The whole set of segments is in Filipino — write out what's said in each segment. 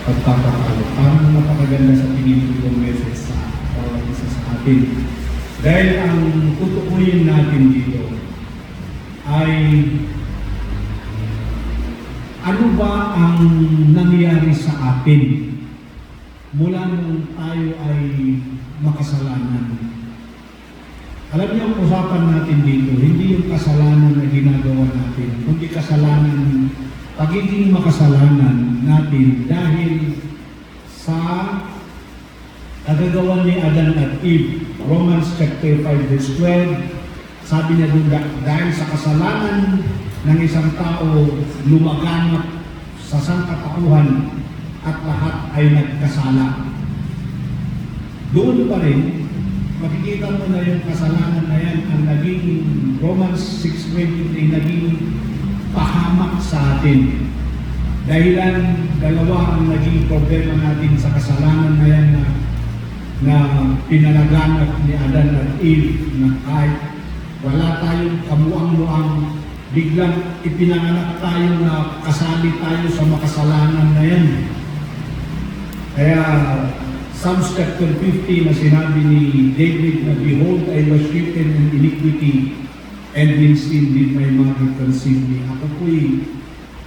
pagpapakalo. Parang napakaganda sa tingin ko yung message sa bawat isa sa atin. Dahil ang tutukuyin natin dito ay ano ba ang nangyari sa atin mula nung tayo ay makasalanan. Alam niyo ang usapan natin dito, hindi yung kasalanan na ginagawa natin, kundi kasalanan, pagiging makasalanan natin dahil sa kagagawa ni Adan at Eve. Romans chapter 5 verse 12, sabi niya doon, dahil sa kasalanan ng isang tao lumaganap sa sangkatauhan at lahat ay nagkasala. Doon pa rin, makikita mo na yung kasalanan na yan ang naging Romans 6:23 naging pahamak sa atin. Dahilan dalawa ang naging problema natin sa kasalanan na yan na pinalaganap ni Adan at Eve na kahit wala tayong kamuang-muang biglang ipinanganak tayo na kasali tayo sa makasalanan na yan. Kaya Psalms chapter 50 na sinabi ni David na behold, I was shapen in iniquity and in sin did my mother conceive me. Ako po'y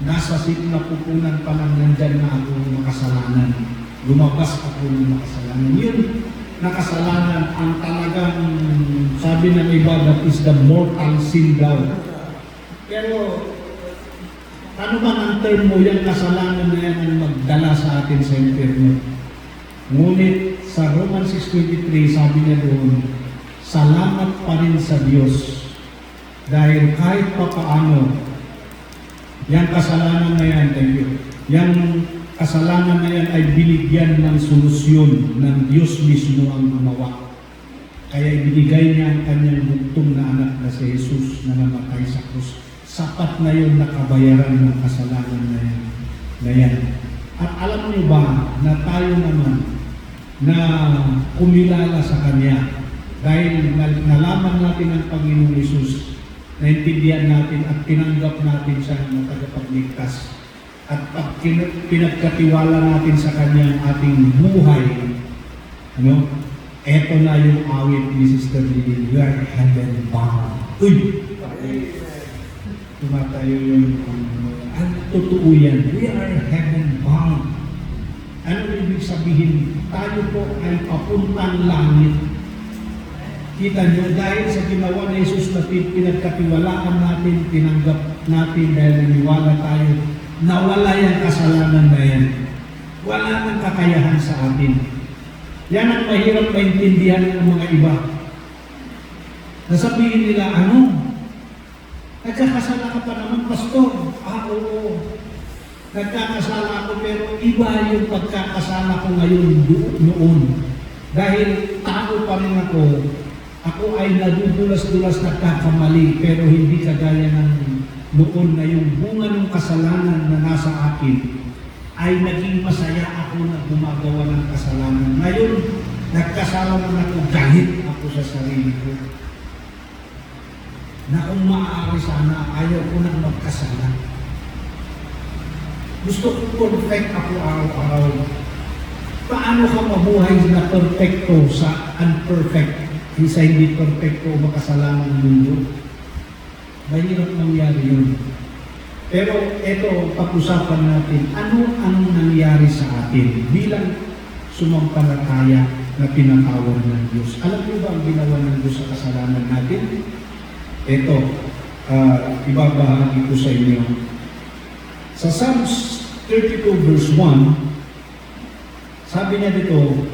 nasa sinapupunan pa lang nandyan na ako makasalanan. Lumabas ako ng makasalanan. Yun, nakasalanan ang talagang sabi ng iba that is the mortal sin daw. Pero ano ba ang term mo yung kasalanan na yan ang magdala sa atin sa impyerno? Ngunit sa Romans 6:23 sabi niya doon, salamat pa rin sa Diyos dahil kahit pa paano yung kasalanan na yan, yung kasalanan na yan ay binigyan ng solusyon ng Diyos mismo ang gumawa. Kaya ibinigay niya ang kanyang bugtong na anak na si Jesus na namatay sa krus. Sapat na yun nakabayaran ng kasalanan na yan. At alam niyo ba na tayo naman na kumilala sa Kanya dahil nalaman natin ang Panginoong Jesus, naintindihan natin at tinanggap natin siya na tagapagligtas. At pag pinagkatiwala natin sa Kanya ang ating buhay, eto na yung awit ni Sister Lily, we are heaven bound. Uy! Tumatayo yung ang totoo yan. We are heaven bound. Ano ibig sabihin? Tayo po ay papuntang langit. Kita nyo, dahil sa ginawa ni Jesus na pinagkatiwalaan natin, tinanggap natin dahil naniwala tayo, nawala yung kasalanan na yan. Wala nang kakayahan sa atin. Yan ang mahirap maintindihan ng mga iba. Nasabihin nila, nagkakasala ka pa naman, Pastor. Oo. Nagkakasala ako, pero iba yung pagkakasala ko ngayon noon. Dahil tao pa rin ako. Ako ay nadudulas-dulas nagkakamali, pero hindi kagaya ng noon na yung bunga ng kasalanan na nasa akin ay naging masaya ako na gumagawa ng kasalanan. Ngayon, nagkasala na ako, galit ako sa sarili ko. Na kung maaari sana, ayaw ko nang magkasala. Gusto ko perfect ako araw-araw. Paano ka mabuhay na perfecto sa unperfect? Isa hindi perfecto makasalanan mundo. Mahirap nangyari yun. Pero ito, pag-usapan natin, ano ang nangyari sa atin bilang sumampalataya na pinatawag ng Diyos. Alam niyo ba ang ginawa ng Diyos sa kasalanan natin? Ito, ibabahagi ko sa inyo. Sa Psalms 32 verse 1, sabi niya dito,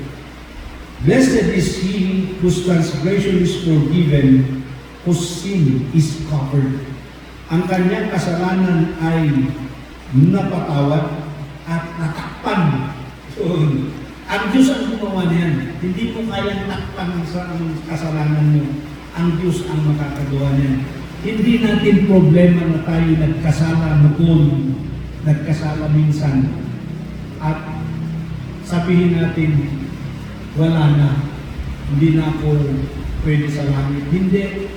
blessed is he whose transgression is forgiven, whose sin is covered. Ang kanyang kasalanan ay napatawad at natakpan. So, ang Diyos ang gumawa niyan. Hindi mo kayang takpan sa kasalanan mo. Ang Diyos ang makakagawa niyan. Hindi natin problema na tayo nagkasala noon, nagkasala minsan, at sabihin natin, wala na, hindi na ako pwede sa langit. Hindi.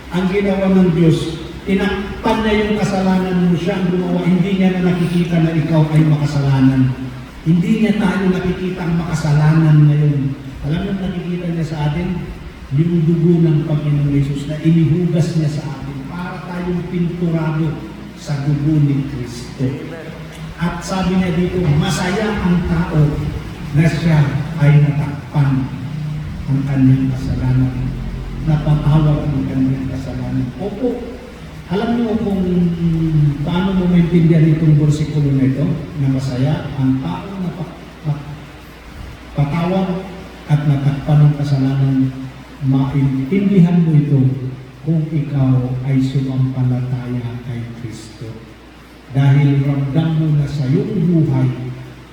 Ang ginawa ng Diyos, tinakpan niya yung kasalanan mo, siya ang gumawa, hindi niya na nakikita na ikaw ay makasalanan. Hindi niya tayo nakikita ang makasalanan ngayon. Alam mo, nakikita niya sa atin, yung dugo ng Panginoong Yesus na inihugas niya sa atin para tayong pinturado sa dugo ni Kristo. At sabi niya dito, masaya ang tao na siya ay natakpan ang kanyang kasalanan. Napatawag ang kanyang kasalanan. Opo, alam niyo kung paano mo maintindihan itong bersikulo na ito, na masaya ang tao na patawag at natakpan ng kasalanan, maintindihan mo ito kung ikaw ay sumampalataya kay Kristo. Dahil ramdam mo na sa iyong buhay,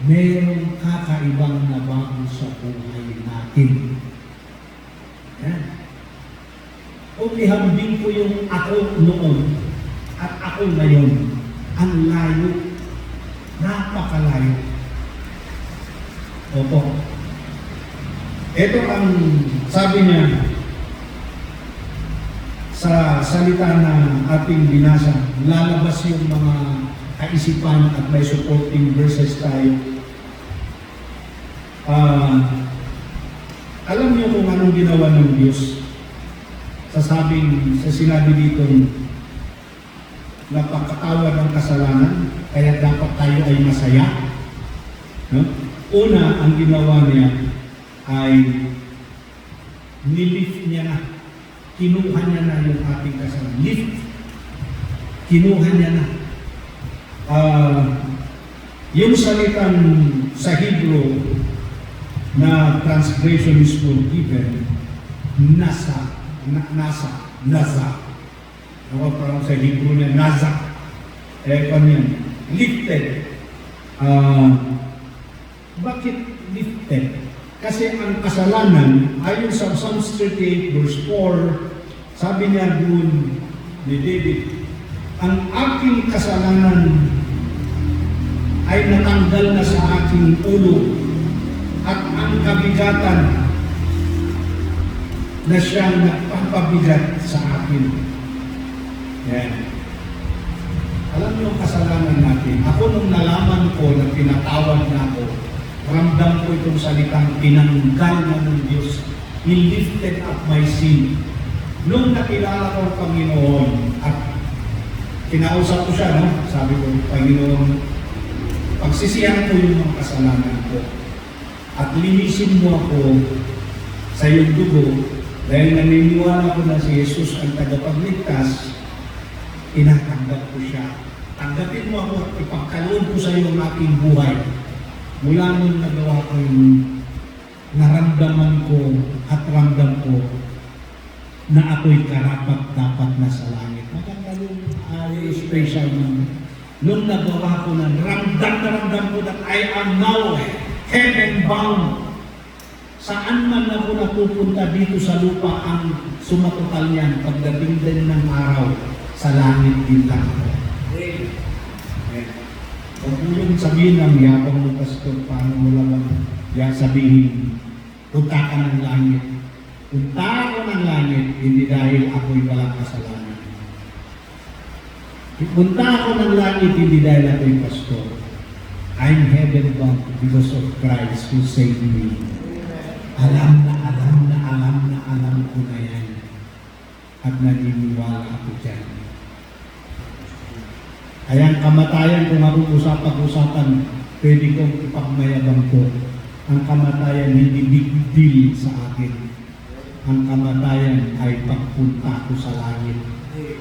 mayroong kakaibang nabago sa buhay natin. Yan. Kung ihambing ko yung ako noon at ako ngayon, ang layo, napakalayo. Opo. Ito ang sabi niya sa salita na ating binasa, lalabas yung mga kaisipan at may supporting verses tayo. Alam niyo kung anong ginawa ng Diyos? Sa sinabi dito, napakatawad ng kasalanan, kaya dapat tayo ay masaya. No? Una, ang ginawa niya ay nilift niya na, kinuha niya na yung ating kasalanan. Lift, kinuha niya na. Yung salitang sa Hebrew na transgression is forgiven, nasa. Ako parang sa Hebrew niya, nasa. Kano yan? Lifted. Bakit lifted? Kasi ang kasalanan, ayon sa Psalms 38 verse 4, sabi niya doon ni David, ang aking kasalanan ay natanggal na sa aking ulo at ang kabigatan na siyang nagpapabigat sa akin. Yan. Alam niyo ang kasalanan natin. Ako nung nalaman ko na pinatawad na ako, ramdam ko itong salitang tinanggal na ng Diyos. He lifted up my sin. Nung nakilala ko ang Panginoon at kinausap ko siya, no? Sabi ko, Panginoon, pagsisihan ko yung mga kasalanan ko at linisin mo ako sa iyong dugo. Dahil naniniwala ko na si Jesus ang tagapagligtas, tinatanggap ko siya. Tanggapin mo ako at ipagkaloob ko sa iyo ang aking buhay. Mula nung nagawa ko yung naramdaman ko at ramdam ko na ako'y karapat-dapat na sa langit. Maganda yung special naman. Nung nagawa ko na ramdam ko that I am now heaven bound. Saan man ako napupunta dito sa lupa ang sumatotal niyan pagdating din ng araw sa langit din lang ako. Huwag mo yung sabihin ng yabang mo, Pastor, paano mo lang sabihin, punta ka ng langit. Punta ako ng langit, hindi dahil ako'y walang kasalanan. Punta ako ng langit, hindi dahil ako'y pastor. I'm heaven bound because of Christ who saved me. Alam ko na yan. At naniniwala ako dyan. Kaya ang kamatayan, kung ako usap-usapan, pwede kong ipagmayabang ko. Ang kamatayan hindi big deal sa akin. Ang kamatayan ay pagpunta ko sa langit.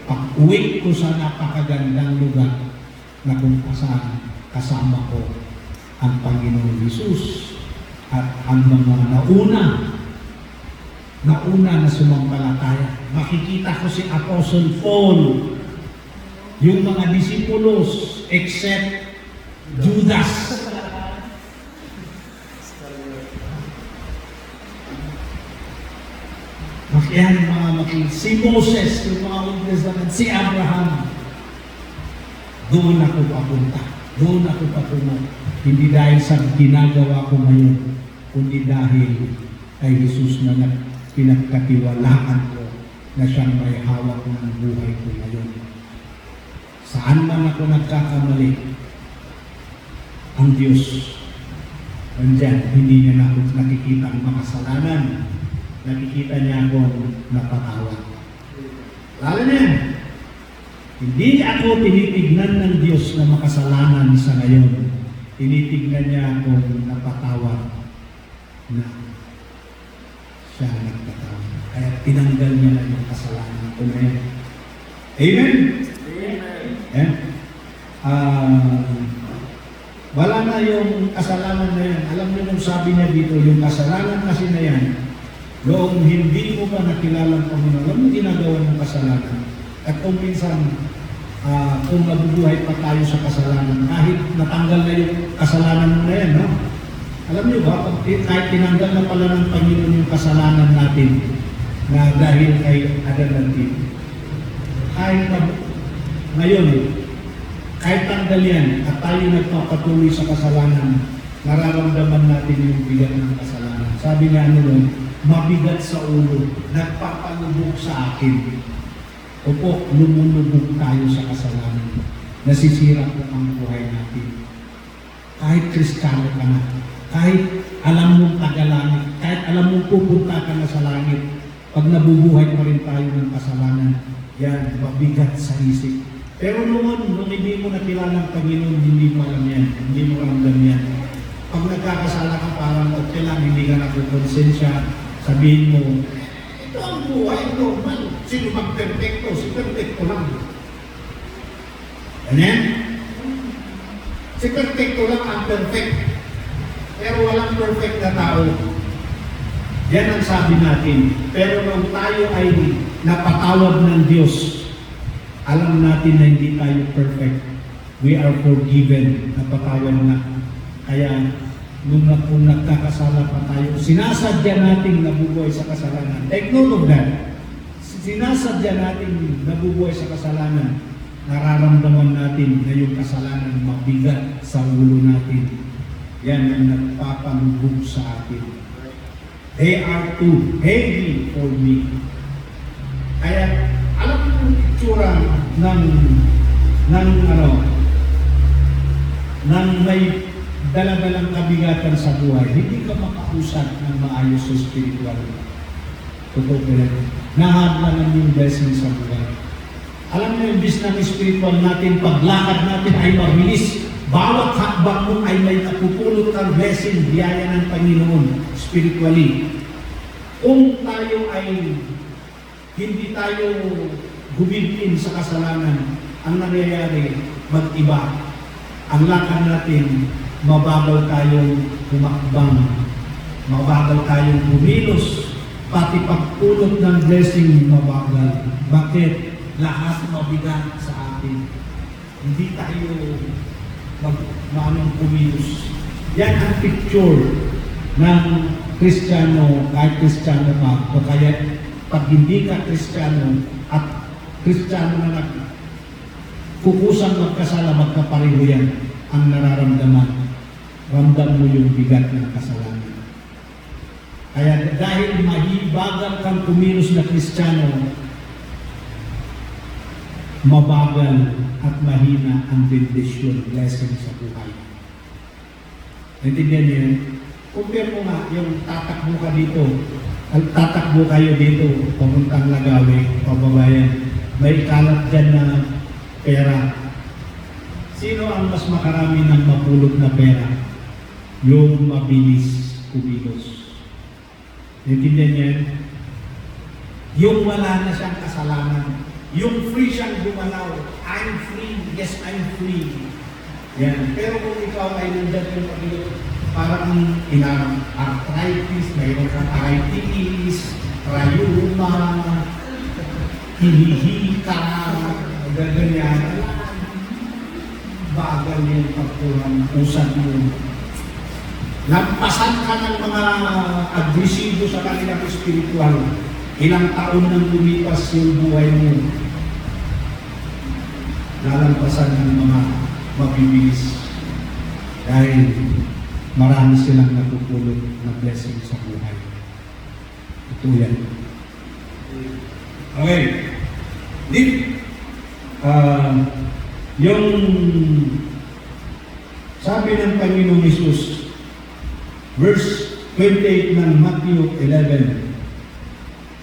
Pag-uwi ko sa napakagandang lugar na kung saan kasama ko ang Panginoon Hesus. At ang mga nauna na sumampalataya. Makikita ko si Apostle Paul, yung mga disipulos, except Judas. Yan si Moses, yung mga Old Testament, si Abraham. Doon ako papunta. Doon ako patungo. Hindi dahil sa ginagawa ko ngayon, kundi dahil kay Jesus na pinagkatiwalaan ko na siyang may hawak ng buhay ko ngayon. Saan man ako nagkakamali, ang Diyos Nandyan, hindi niya na ako nakikita ang makasalanan. Nakikita niya akong napatawad. Lalo na yan. Hindi niya ako tinitignan ng Diyos na makasalanan sa ngayon. Tinitignan niya akong napatawad na siya nagpatawad. Kaya tinanggal niya na yung kasalanan ko na yan. Amen? Amen. Wala na yung kasalanan na yan. Alam niyo kung sabi niya dito, yung kasalanan kasi na yan, noong hindi mo pa nakilala ang Panginoon, alam mo ginagawa ng kasalanan. At kung minsan, kung nabubuhay pa tayo sa kasalanan, kahit natanggal na yung kasalanan mo na yan, no? Alam niyo ba, kahit tinanggal na pala ng Panginoon yung kasalanan natin, na dahil kay Adan at Eve, kahit ngayon, kahit tanggal yan at tayo nagpapatuloy sa kasalanan, nararamdaman natin yung bigat ng kasalanan. Sabi nga ano, mabigat sa ulo, nagpapalubog sa akin. Opo, lumulubog tayo sa kasalanan. Nasisira po ang buhay natin. Kahit Kristiyano ka na, kahit alam mong tagalangit, kahit alam mong pupunta ka na sa langit, pag nabubuhay pa rin tayo ng kasalanan, yan, mabigat sa isip. Pero nung hindi mo nakilala ang Panginoon, hindi mo alam yan, hindi mo ramdam yan. Pag nagkakasala ka, parang okay lang, hindi ka nakukonsensya, sabihin mo, ito ang buhay, normal. Sino mag-perfecto? Si perfecto lang. Ganyan? Si perfecto lang ang perfect. Pero walang perfect na tao. Yan ang sabi natin. Pero nung tayo ay napatawad ng Diyos, alam natin na hindi tayo perfect. We are forgiven. Napatawad na. Kaya, kung nagkakasala pa tayo, sinasadya natin nabubuhay sa kasalanan. Take note of that. Sinasadya natin nabubuhay sa kasalanan. Nararamdaman natin na yung kasalanan mabigat sa ulo natin. Yan ang nagpapalubog sa atin. They are too heavy for me. Kaya, alam mo yung itsura ng may dala-dalang kabigatan sa buhay, hindi ka makausap ng maayos sa spiritual. Totoo ko lang. Nahadlangan yung blessing sa buhay. Alam mo yung business ng spiritual natin, paglakad natin ay mabilis. Bawat hakbang mo ay may napupulot ng blessing, biyaya ng Panginoon, spiritually. Kung tayo ay hindi tayo gumigin sa kasalanan, ang nangyayari, mag-iba. Ang lakad natin, mabagal tayong humakbang, mabagal tayong bumilos, pati pagpulot ng blessing mabagal. Bakit? Lahat mabigat sa atin. Hindi tayo manong bumilos. Yan ang picture ng Kristiyano, kahit Kristiyano ka, o kaya pag hindi ka Kristiyano at Kristiyano na kukusang magkasala, magkapareho yan ang nararamdaman. Ramdam mo yung bigat ng kasalanan. Kaya dahil mahibagal kang kumilos na Kristiyano, mabagal at mahina ang bendisyon, blessing sa buhay. Naintindihan niyo yun? Compare mo nga yung tatakbo kayo dito, pamuntang Lagawi, pababayan. May kalat dyan na pera. Sino ang mas makarami ng mapulot na pera? Yung mabilis kumilos. Naintindihan niyo yun? Yung wala na siyang kasalanan. Yung free siyang gumalaw. I'm free. Yes, I'm free. Yan. Pero kung ikaw ay nandiyan yung pagilot, parang arthritis, mayroon kang arthritis, rayuma, hinihika, gaganyan. Bagal yung pagkulang usad mo. Nagpasan ka ng mga agresibo sa kanilang spiritual. Ilang taon nang lumipas yung buhay mo, lalampasan ng mga mabibilis dahil marami silang natutulog na blessing sa buhay. Ito yan. Okay. Yung sabi ng Panginoong Hesus, verse 28 ng Matthew 11.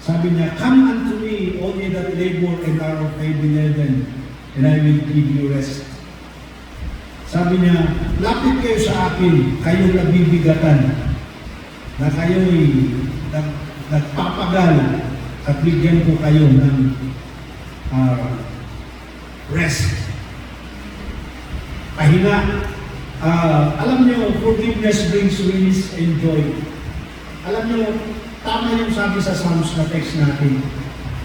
Sabi niya, "Come unto me, all ye that labor and are of heavy laden, and I will give you rest." Sabi niya, lapit kayo sa akin, kayong nabibigatan, na kayo'y nagpapagal, at bigyan ko kayo ng rest. Pahinga. Alam niyo, forgiveness brings release and joy. Alam niyo, tama yung sabi sa Psalms na text natin.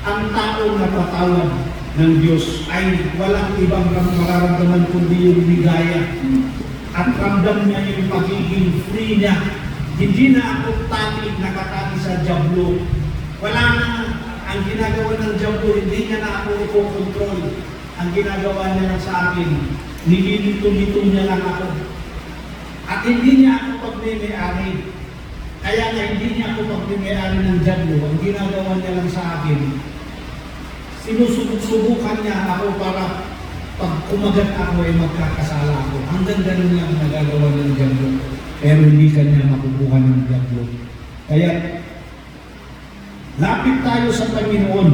Ang taong napatawad ng Diyos ay walang ibang mararamdaman kundi yung ligaya. At ramdam niya yung pagiging free niya. Hindi na ako nakatali sa jablo. Wala na ang ginagawa ng jablo, hindi niya na ako ipokontrol. Ang ginagawa niya lang sa akin, nililito-lito niya lang ako. At hindi niya ako pagmimiyari. Kaya nga hindi niya ako pagmimiyari ng jablo. Ang ginagawa niya lang sa akin, sinusubukan niya ako para pag kumagat ako ay magkakasala ako. Hanggang ganun lang nagagawa ng jablo. Pero hindi kanya makukuha ng jablo. Kaya, lapit tayo sa Panginoon.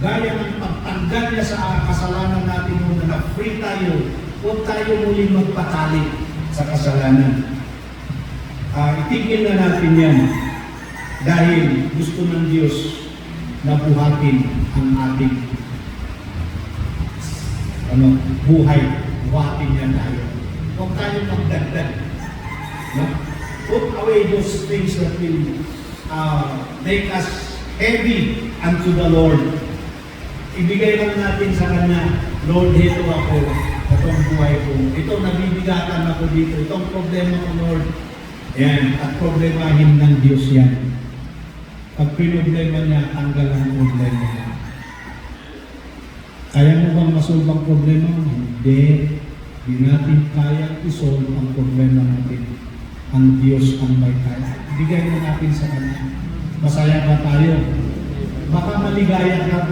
Gaya ng pagtanggal niya sa kasalanan natin muna na free tayo, huwag tayo muling magpatali sa kasalanan. Itigil na natin yan dahil gusto ng Diyos na buhatin ang ating buhay. Buhatin niya tayo. Huwag tayo magdagdag. No? Put away those things that will make us heavy unto the Lord. Ibigay lang natin sa Kanya, Lord, ito ako, itong buhay ko. Ito, nabibigatan ako dito. Itong problema ko, Lord. Yan, at problemahin ng Diyos yan. Pag pinoblema niya, tanggal ang problema niya. Kaya mo bang masolve ang problema? Hindi. Hindi natin kaya isolve ang problema natin. Ang Diyos ang may kaya. Bigay na natin sa Kanya. Masaya ba tayo? Baka maligaya ka,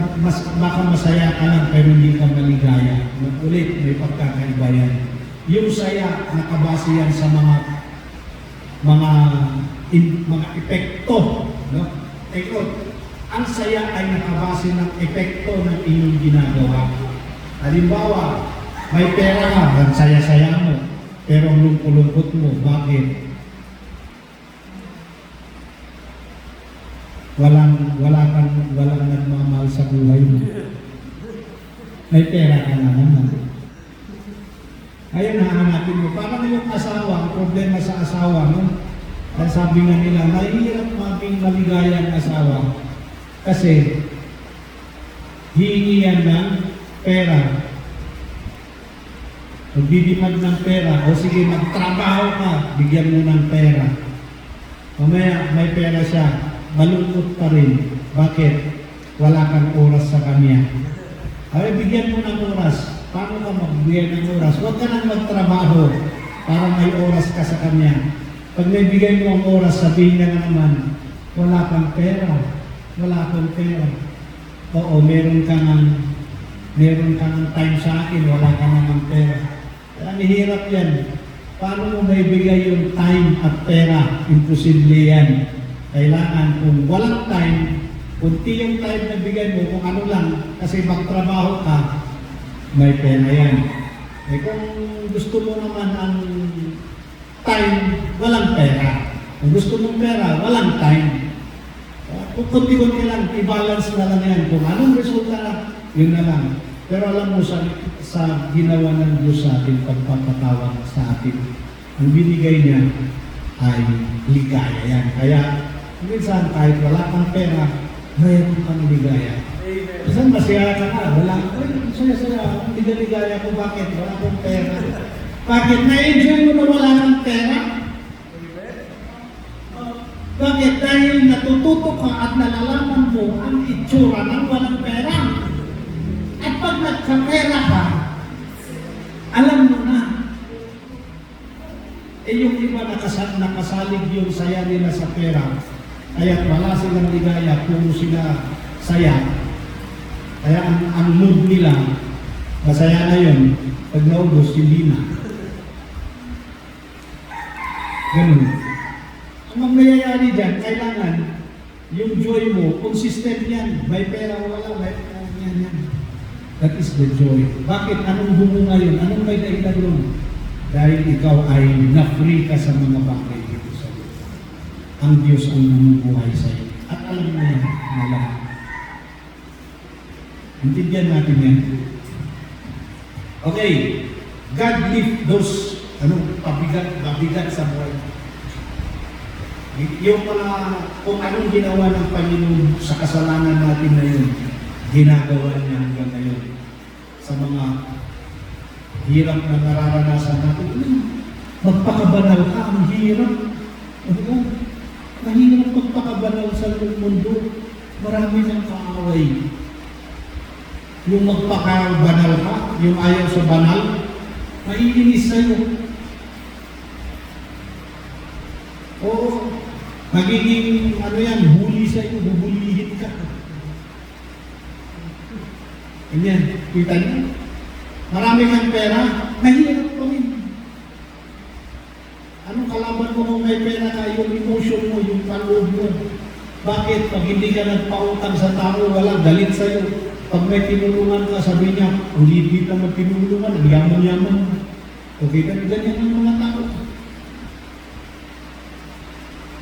baka masaya ka lang pero hindi ka maligaya. Ulit, may pagkakaiba yan. Yung saya, nakabase yan sa mga epekto. No? Ang saya ay nakabase ng epekto ng inyong ginagawa. Halimbawa, may pera ka, ang saya-saya mo, pero ang lungkot-lungkot mo, bakit? Walang nagmamahal sa buhay mo. May pera ka na naman. Ayun, nahanapin mo. Parang yung asawa, ang problema sa asawa, no? At sabi nga nila, mahirap maging maligaya ang asawa kasi hihingi yan ng pera. Magdidimag ng pera, o sige, magtrabaho ka, bigyan mo ng pera. Mamaya, may pera siya, malungkot pa rin. Bakit? Wala kang oras sa kanya. Ay, bigyan mo ng oras. Paano ka magbigyan ng oras? Huwag ka nang magtrabaho para may oras ka sa kanya. Pag may bigay mo ang oras, sabihin niya na naman, wala kang pera. Wala kang pera. Oo, meron kang time sa akin, wala ka namang pera. Kaya nihirap yan. Paano mo may bigay yung time at pera? Imposible yan. Kailangan kung walang time, kunti yung time na bigay mo, kung ano lang, kasi magtrabaho ka, may pera yan. Eh kung gusto mo naman ang time, walang pera. Kung gusto mong pera, walang time. Kung kunti-kunti lang, i-balance na lang yan. Kung anong resulta, yun na lang. Pero alam mo, sa ginawa ng Diyos sa atin, pagpapatawag sa atin, ang binigay niya ay ligaya yan. Kaya, minsan kahit wala kang pera, mayroon kang ligaya. Minsan masaya ka na, wala kang saya-saya, hindi na ligaya ko, bakit? Wala kang pera. Bakit? Na-enjoy mo na wala kang pera? Bakit? Dahil natututo ka at nalalaman mo ang itsura ng walang pera. At pag nagkapera ka, alam mo na. Eh yung iba nakasalig yung saya nila sa pera. Kaya wala silang ligaya, puro sila saya. Kaya ang mood nila, masaya na yun. Pag naubos, hindi na. Ganun. Ang mangyayari dyan, kailangan yung joy mo, consistent yan. May pera o wala, may pera yan. That is the joy. Bakit? Anong bumunga yun? Anong may dahilan yun? Dahil ikaw ay na-free ka sa mga bagay dito sa iyo. Ang Diyos ang bumubuhay sa iyo. At alam mo yan na lahat. Intindihan natin yan. Okay. God lift those pabigat sa buhay. Yung mga, kung anong ginawa ng Panginoon sa kasalanan natin na yun, ginagawa niya hanggang ngayon. Sa mga hirap na nararanasan natin, magpakabanal ka, ang hirap. Oo, mahirap magpakabanal sa mundo. Marami ng kaaway. Yung magpakabanal ka, yung ayaw sa banal, maiinis sa'yo. Oo, magiging huli sa'yo, bubulihin ka. Ganyan, kita niyo? Marami kang pera, mahirap pa rin. Anong kalaban mo kung may pera ka? Yung emotion mo, yung paloob mo. Bakit? Pag hindi ka nagpautang sa tao, walang galit sa'yo. Pag may tinulungan ka, sabi niya, ulit na magtinulungan, ang yaman-yaman. Okay ka, ganyan ang mga tao.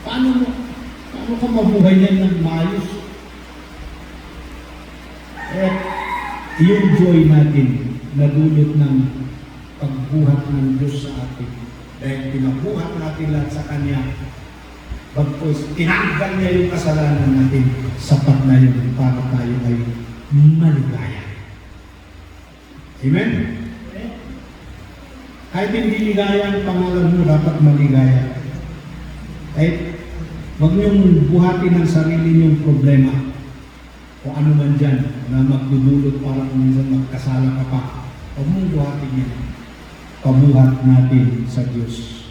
Paano ka mabuhay niyan ng maayos? Yung joy natin, nadulot ng pagbuhat ng Diyos sa atin. Dahil pinabuhat natin lahat sa Kanya, bagpos, tinanggal niya yung kasalanan natin, sapat na yun para tayo ay maligaya. Amen? Kahit hindi ligaya ang pangalan mo, dapat maligaya. Kahit huwag niyong buhatin ang sarili niyong problema o ano man dyan na magdudulot para minsan magkasala ka pa. Huwag mong buhatin yan. Pabuhat natin sa Diyos.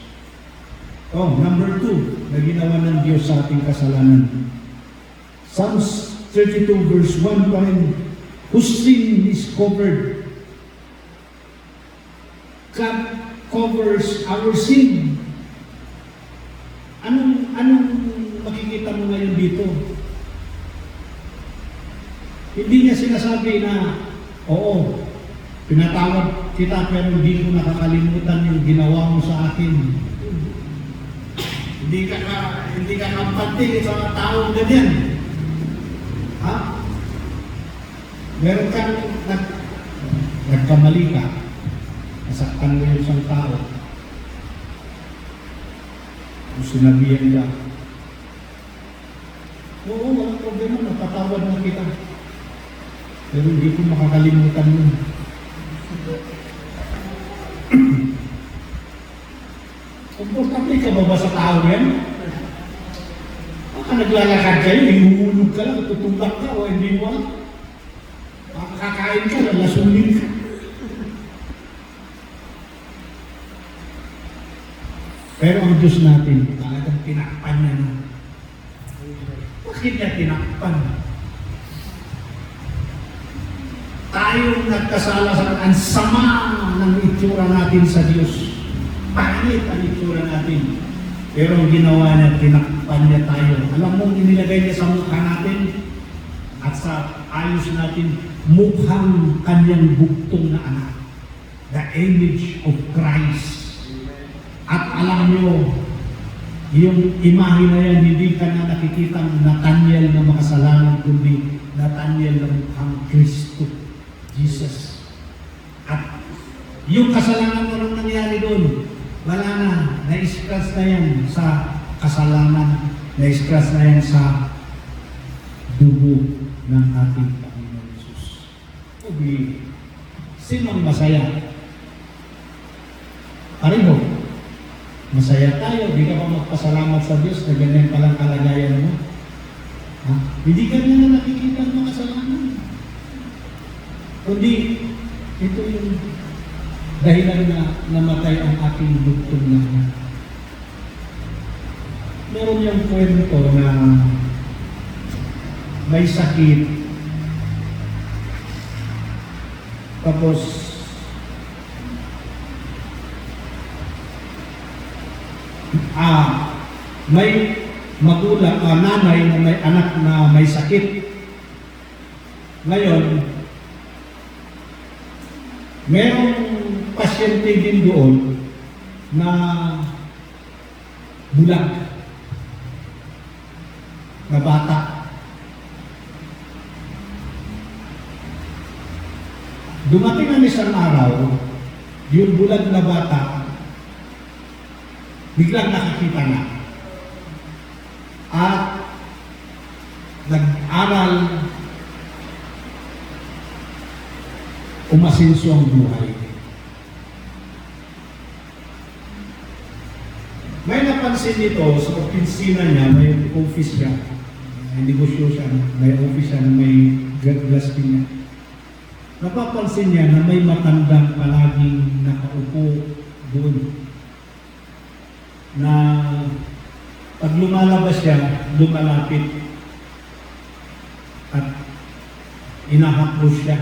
Number 2, na ginawa ng Diyos sa ating kasalanan. Psalms 32 verse 1 pa rin, whose sin is covered. God covers our sin. Anong makikita mo ngayon dito? Hindi niya sinasabi na, oo, pinatawad kita pero hindi ko nakakalimutan yung ginawa mo sa akin. Hindi ka kampante sa taong ganyan. Ha? Meron kang nagkamali ka, nasaktan mo yung isang tao, kung sinabihan ka, oo, walang problema, napatawad na kita. Pero hindi ko makakalimutan yun. Komportable ka ba sa tao yan? Baka naglalakad kayo, hinuhulog ka lang, tutumbak ka, o hindi mo alam. Makakakain ka, lalasunin ka. Pero ang Diyos natin, talagang tinakpan niya na. Bakit niya tinakpan? Tayong nagkasala sa ang sama ng itsura natin sa Diyos. Pangit ang itsura natin. Pero ang ginawa niya, tinakpan niya tayo. Alam mo, inilagay niya sa mukha natin at sa ayos natin, mukhang kanyang bugtong na anak. The image of Christ. At alam niyo, yung imahe na yan, hindi ka na nakikitang Nathaniel na makasalanan, kundi Nathaniel na mukhang Kristo, Jesus. At yung kasalanan mo nang nangyari doon, wala na, na-scratch na yan sa kasalanan, na-scratch na yan sa dugo ng ating Panginoon Jesus. Okay, sinong masaya? Pareho. Masaya tayo, di ka ba magpasalamat sa Diyos na ganyan palang kalagayan mo? Ha? Hindi ka na nakikita ng mga kasalanan. Kundi, ito yung dahilan na namatay ang ating bugtong na. Meron yung kwento na may sakit, tapos may magulang, nanay na may anak na may sakit. Ngayon, merong pasyente din doon na bulag na bata. Dumating ang isang araw, yung bulag na bata, biglang nakikita na. At nag-aral, umasinso ang buhay. May napansin nito sa opisina niya, may office siya, may negosyo siya, may office siya, may glass niya. Napapansin niya na may matandang palaging nakaupo doon. Na pag lumalabas siya, lumalapit at inahaplos siya.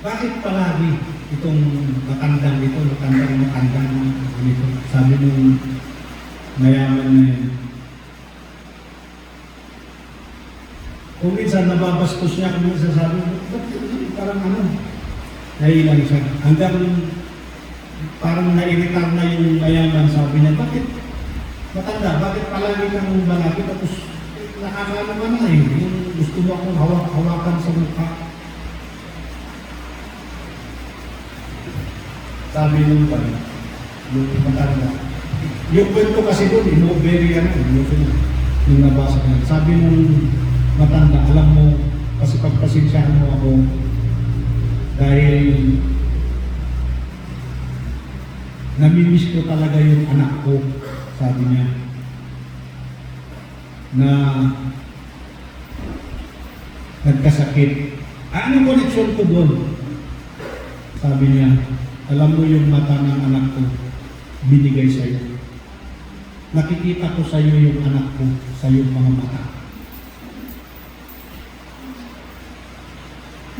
Bakit palagi itong matandang ito, matandang ganito? Sabi nung mayaman na yan. Kung minsan nababastos niya, kung minsan sabi, parang nahilang siya. Hanggang parang nairitar na yung mayaman, sabi niya, bakit matanda, bakit palagi kang malapit? Tapos nakakalaman na yung gusto mo akong hawakan sa mukha. Sabi nung yung matanda. Yung kwento kasi doon, very yung nabasa niya. Sabi nung matanda, alam mo, kasi pagpasensyahan mo ako dahil namimiss ko talaga yung anak ko, sabi niya, na nagkasakit. Anong koneksyon ko doon? Sabi niya, alam mo yung mata ng anak ko, binigay sa iyo. Nakikita ko sa iyo yung anak ko, sa iyong mga mata.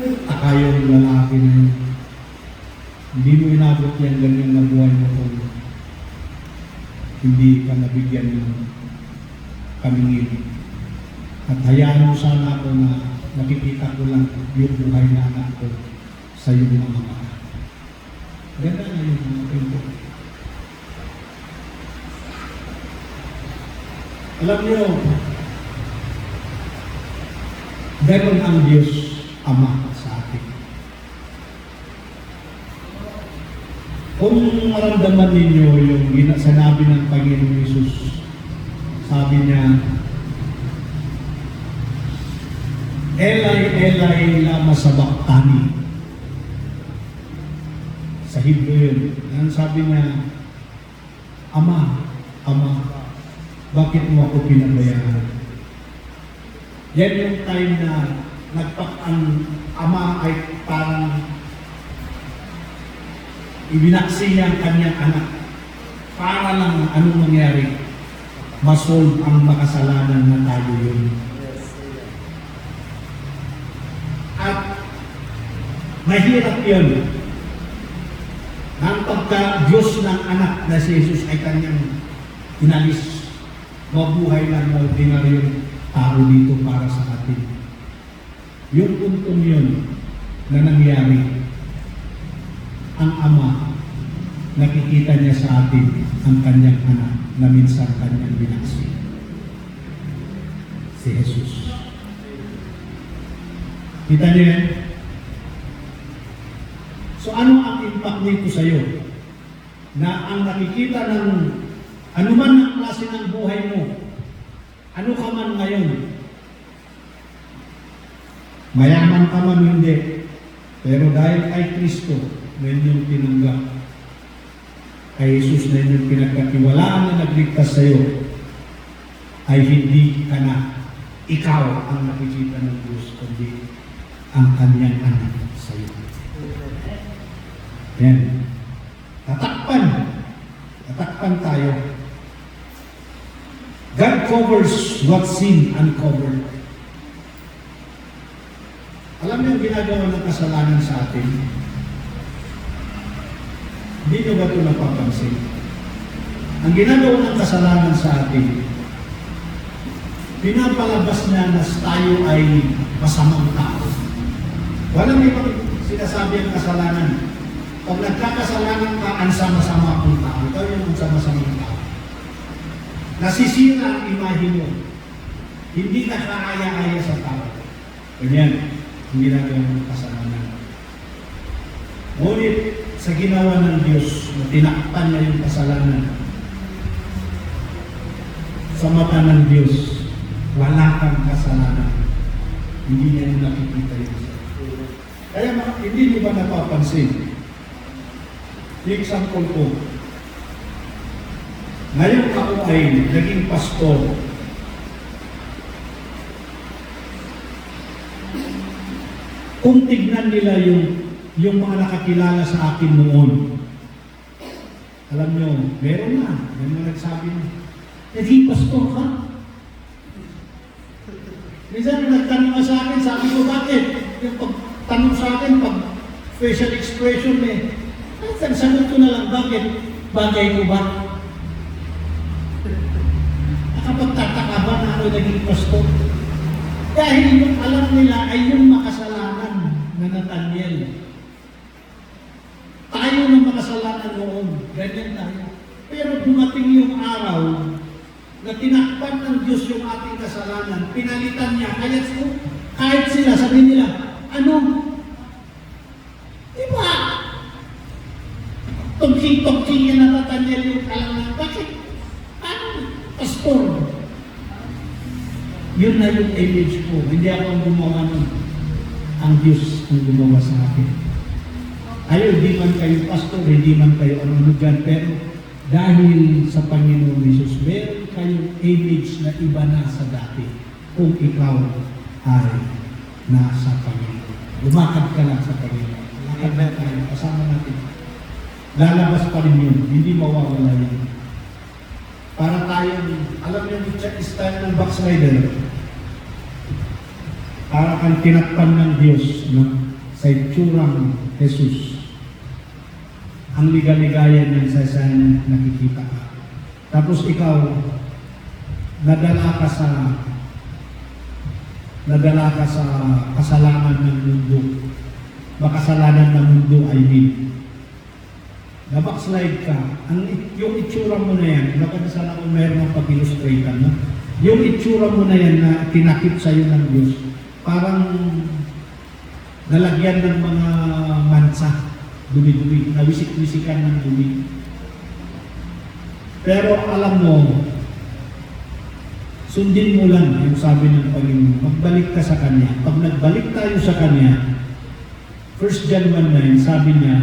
Taka yung lalaki na yun. Hindi mo inabot yan ganyan na buhay mo kung hindi ka nabigyan ng kamingin. At hayaan mo sana ako na nakikita ko lang yung buhay na anak ko sa iyong mga mata. Ganda na yung mga kwento. Alam niyo, ganon ang Diyos Ama sa atin. Kung maramdaman ninyo yung sinabi ng Panginoong Hesus, sabi niya, Elai, Elai, lama sabachthani. Sa Hebrew yun. Ang sabi niya, Ama, Ama, bakit mo ako pinabayaan? Yan yung time na ang ama ay parang ibinaksi niya ang kanyang anak para lang anong mangyari, masolve ang makasalanan na tayo yun. At mahirap yun. Ang pagka-Diyos ng anak na si Jesus ay kanyang inalis, mabuhay lang na ordinaryong tao dito para sa atin. Yung puntong yun na nangyari, ang ama, nakikita niya sa atin ang kanyang anak na minsan kanyang binaksi. Si Jesus. Kita niyo yan? So ano ang impact nito sa iyo? Na ang nakikita ng anuman ang klase ng buhay mo, ano ka man ngayon, mayaman ka man hindi, pero dahil kay Kristo, na inyong tinanggap, kay Jesus na inyong pinagkatiwalaan na nagligtas sa iyo, ay hindi ka na ikaw ang nakikita ng Diyos, kundi ang kanyang anak sa iyo. Yan. Tatakpan tayo. God covers what sin uncovered. Alam niyo yung ginagawa ng kasalanan sa atin? Hindi nyo ba ito napapansin? Ang ginagawa ng kasalanan sa atin, pinapalabas niya na tayo ay masamang tao. Walang ibang sinasabi ang kasalanan. Pag nagkakasalanan ka, ang sama-sama ang tao. Ikaw yung sama-samang tao. Nasisira ang imahe mo. Hindi ka kaaya-aya sa tao. Ganyan, hindi na yung kasalanan. Ngunit sa ginawa ng Diyos, na tinakpan niya yung kasalanan, sa mata ng Diyos, wala kang kasalanan. Hindi niya nakikita yun. Kaya hindi niyo ba napapansin? Example ko, ngayon ako ay naging pastor. Kung tignan nila yung mga nakakilala sa akin noon, alam nyo, meron na. May mga nagsabi na, naging pastor ka? Minsan nagtanong sa akin, sabi ko, bakit? Yung pagtanong sa akin, pag facial expression sagot ko na lang, bakit? Bagay ko ba? Nakapagtataka ba na ako naging pastor? Dahil yung alam nila ay yung makasalanan na Nathaniel. Tayo ng makasalanan noon, ganyan tayo. Pero dumating yung araw na tinakpan ng Diyos yung ating kasalanan, pinalitan niya, kahit sila, sabi nila, ano? Diba? Tugking-tugking niya na Nathaniel yung kalangan. Bakit? Ano? Pastor. Yun na yung image ko. Hindi ako ang gumawa nun. Ang Diyos ang gumawa sa akin. Ayaw, hindi man kayo pastor, hindi man kayo ano dyan, pero dahil sa Panginoon Jesus, meron kayong image na iba na sa dati kung ikaw ay nasa Panginoon. Lumakad ka lang sa Panginoon. Lumakad na tayo, kasama natin. Lalabas pa rin yun, hindi mawawala yun. Para tayong, alam niyo yung style ng backslider, para kang tinakpan ng Diyos, no? Sa itsurang Jesus. Ang ligaligaya niya sa nakikita ka. Tapos ikaw, nadala ka sa kasalanan ng mundo. Makasalanan ng mundo ay na-backslide ka. Yung itsura mo na yan, bakit sana kung meron ang pag-illustrate ka, no? Yung itsura mo na yan na tinakip sa'yo ng Diyos, parang nalagyan ng mga mansa, dumi-dumi, nawisik-wisikan ng dumi. Pero alam mo, sundin mo lang yung sabi ng Panginoon, magbalik ka sa Kanya. Pag nagbalik tayo sa Kanya, 1 John 1:9, sabi niya,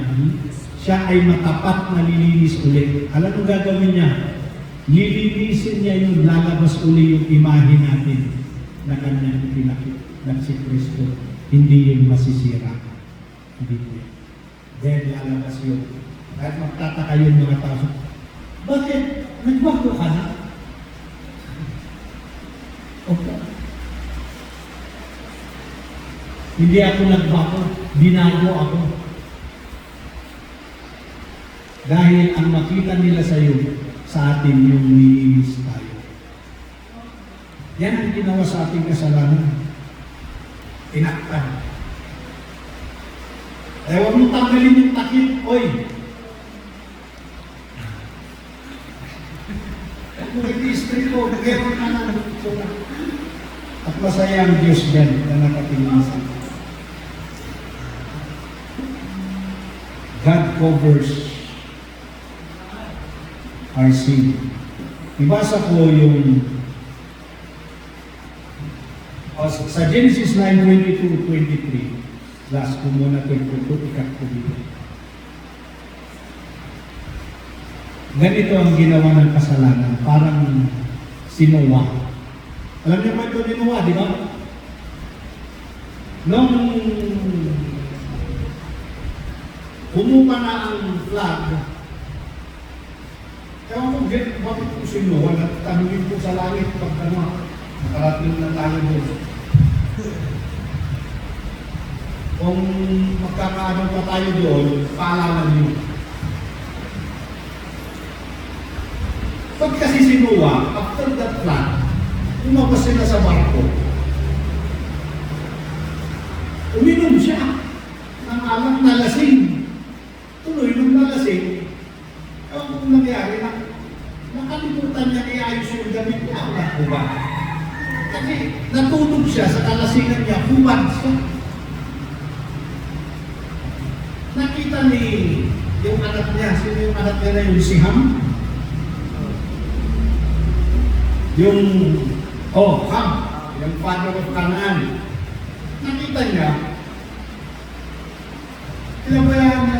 siya ay matapat na lilinis ulit. Alam mo gagawin niya? Lilinisin niya yung lalabas uli yung imahe natin na Kanyang ipinakit na si Kristo. Hindi yung masisira. Hindi po yun. Then lalabas yun. Kahit magtataka yun mga tao. Bakit? Nagbago ka na? Okay. Hindi ako nagbago. Binago ako. Dahil ang makita nila sa iyo, sa atin yung nilinis tayo. Yan ang ginawa sa ating kasalanan. Tinakpan. Huwag mong tanggalin yung takip. Oy! Kung nag-history ko, meron ka na. At masaya ang Diyos dyan na nakatingin sa iyo. God covers our sin. Ibasa ko yung sa Genesis 9:22-23. Last ko muna ito, ikat ko dito. Ganito ang ginawa ng kasalanan, parang si Noah. Alam niyo ba ito ni Noah, di ba? Nung humupa na ang flood, kaya kung bakit po si Noah, tanungin po sa langit pag nakarating na tayo doon. Kung magkakaano pa tayo doon, paalaman niyo. Pag kasi si Noah, after that flood, lumabas sila sa barko. Uminom siya ng alak na lasing. Tuloy nung nalasing, ang nangyari na nakalimutan niya iayos yung gamit niya. Alam ko ba? Kasi natulog siya sa kalasingan niya, humad siya. Nakita ni yung anak niya, sino yung anak niya na yung si Ham? Yung, Ham, yung father of Canaan. Nakita niya, tinabayaan niya,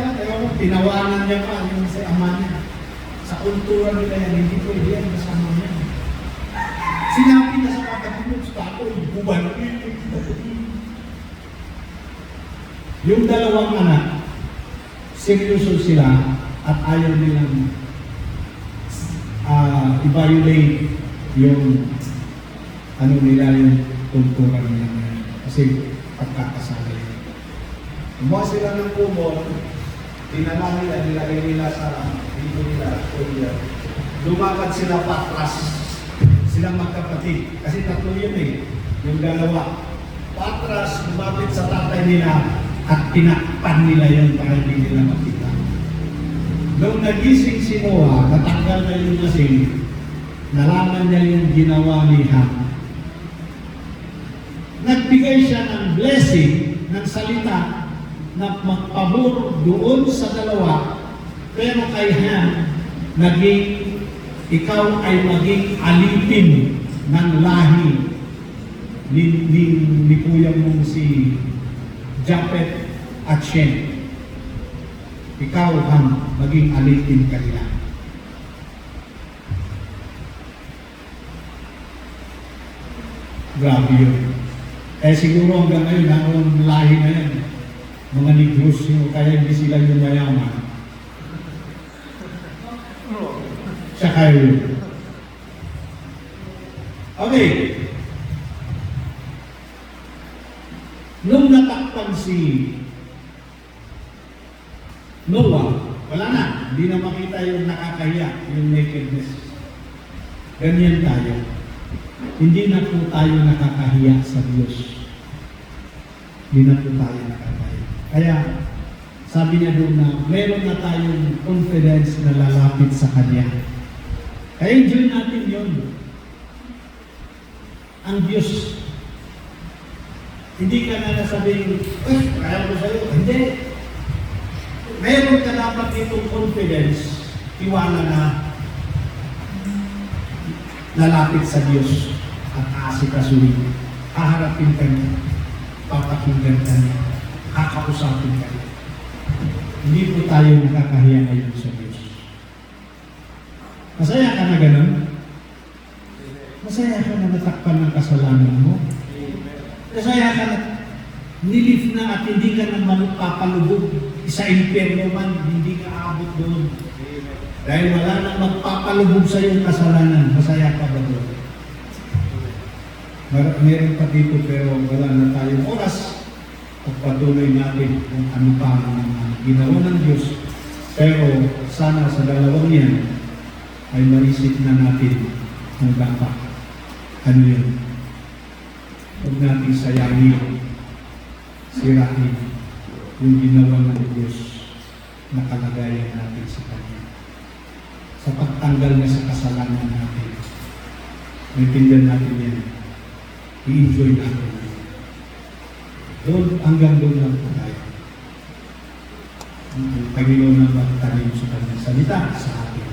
tinawanan niya pa yung sa ama niya. Sa kultura nila yan, hindi pwede yan kasama niya. Sinabi na sa kapatid sa ako, buwan. Yung dalawang anak, seryoso sila at ayaw nilang i-violate yung ano nila yung kultura nila. Kasi pagkakasala yun. Kumuha sila ng kumon, tinala nila, nilagay nila sa dito nila, lumakad sila patras, silang magkapatid. Kasi tatlo yun yung dalawa. Patras, lumapit sa tatay nila at tinakpan nila yun para hindi nila makita. Nung nagising si Noah, natanggal na yung lasing, nalaman niya yung ginawa ni Ham. Nagbigay siya ng blessing, ng salita, na magpabor doon sa dalawa, pero kay Ham, ikaw ay maging alipin ng lahi ni kuya mong si Japet at Shem. Ikaw, Ham, maging alipin ka nila. Grabe yun. Siguro hanggang ngayon, ang lahi na yan. Mga Negros yun, kaya hindi sila yung mayaman. Siya kayo yun. Okay. Nung natakpan si Noah, wala na. Hindi na makita yung nakakahiya, yung nakedness. Ganyan tayo. Hindi na po tayo nakakahiya sa Diyos. Hindi na po tayo nakakahiya. Kaya, sabi niya doon na meron na tayong confidence na lalapit sa Kanya. Kaya enjoy natin yun. Ang Diyos, hindi ka na nasabihin, kaya ko sa'yo. Hindi. Meron ka dapat itong confidence, tiwala na lalapit sa Diyos at aasikasuhin. Haharapin ka niya, papakinggan ka niya, kakausapin ka niya. Hindi po tayo nakakahiya ngayon sa Diyos. Masaya ka na ganun? Masaya ka na natakpan ng kasalanan mo? Masaya ka na nilif na at hindi ka na magpapalubog sa impyerno man, hindi ka aabot doon. Dahil wala nang magpapalubog sa iyong kasalanan, masaya ka ba doon? Meron pa dito pero wala na tayong oras. Pagpatuloy natin kung ano pa ang ginawa ng Diyos. Pero sana sa dalawang yan ay maisip na natin ang dapat. Ano yun? Huwag natin sayangin, sirain yung ginawa ng Diyos na kalagayan natin sa Kanya. Sa pagtanggal niya sa kasalanan natin. Maintindihan natin yan. I-enjoy natin. Doon, hanggang doon lang po tayo. Ang Panginoon na magtanim sa Kanyang salita sa atin.